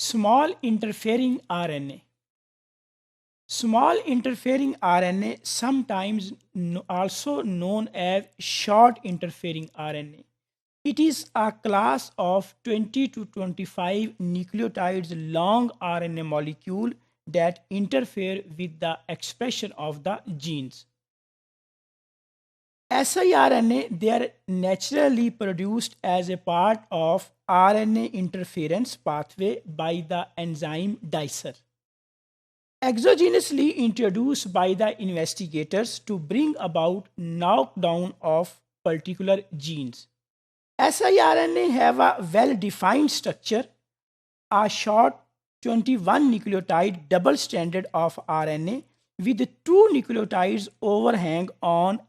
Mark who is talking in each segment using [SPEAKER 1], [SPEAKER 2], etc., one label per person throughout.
[SPEAKER 1] Small interfering RNA. Small interfering RNA, sometimes also known as short interfering RNA. It is a class of 20 to 25 nucleotides long RNA molecule that interfere with the expression of the genes. siRNA, they are naturally produced as a part of RNA interference pathway by the enzyme dicer. Exogenously introduced by the investigators to bring about knockdown of particular genes. siRNA have a well-defined structure, a short 21 nucleotide double stranded of RNA with two nucleotides overhang on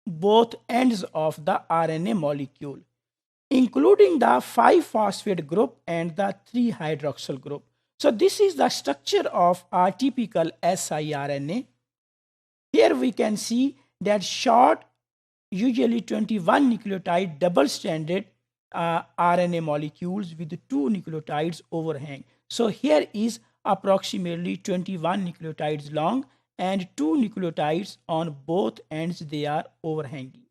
[SPEAKER 1] both ends of the RNA molecule, including the 5-phosphate group and the 3-hydroxyl group. So this is the structure of a typical siRNA. Here we can see that short, usually 21 nucleotide double-stranded RNA molecules with two nucleotides overhang. So here is approximately 21 nucleotides long and two nucleotides on both ends, they are overhanging.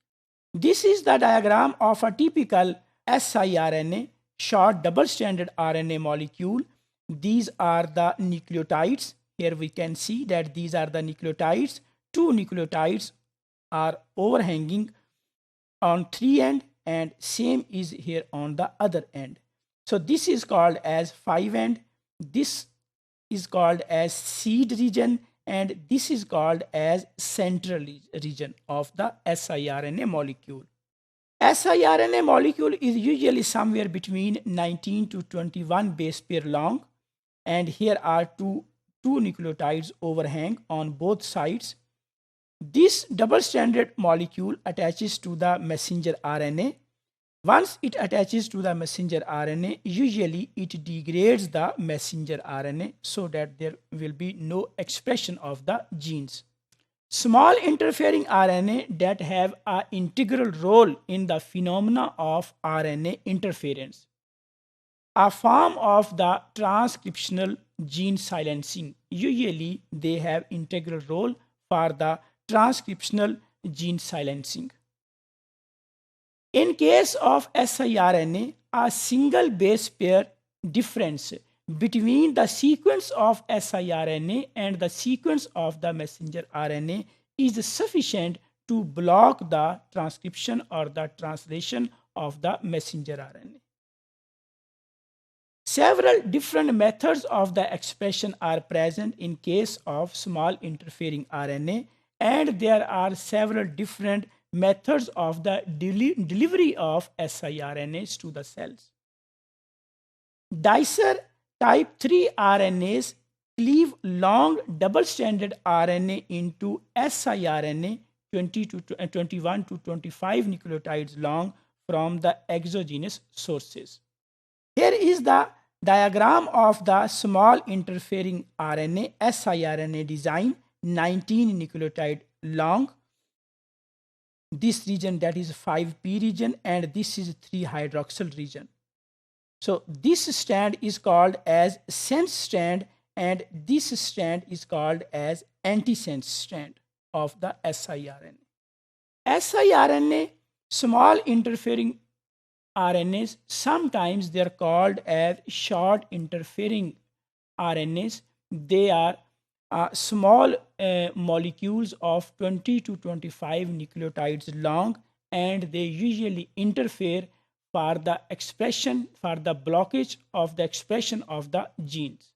[SPEAKER 1] This is the diagram of a typical siRNA, short double-stranded RNA molecule. These are the nucleotides. Here we can see that these are the nucleotides. Two nucleotides are overhanging on three end and same is here on the other end. So this is called as 5 end. This is called as seed region and this is called as central region of the siRNA molecule. siRNA molecule is usually somewhere between 19 to 21 base pair long, and here are two nucleotides overhang on both sides. This double-stranded molecule attaches to the messenger RNA. Once it attaches to the messenger RNA, usually it degrades the messenger RNA so that there will be no expression of the genes. Small interfering RNA that have an integral role in the phenomena of RNA interference. A form of the transcriptional gene silencing. Usually they have integral role for the transcriptional gene silencing. In case of siRNA, a single base pair difference between the sequence of siRNA and the sequence of the messenger RNA is sufficient to block the transcription or the translation of the messenger RNA. Several different methods of the expression are present in case of small interfering RNA, and there are several different methods of the delivery of siRNAs to the cells. Dicer type 3 RNAs cleave long double-stranded RNA into siRNA 21 to 25 nucleotides long from the exogenous sources. Here is the diagram of the small interfering RNA siRNA design, 19 nucleotide long. This region, that is 5p region, and this is 3-hydroxyl region. So this strand is called as sense strand and this strand is called as antisense strand of the siRNA. siRNA, small interfering RNAs, sometimes they are called as short interfering RNAs. They are small molecules of 20 to 25 nucleotides long, and they usually interfere for the expression, for the blockage of the expression of the genes.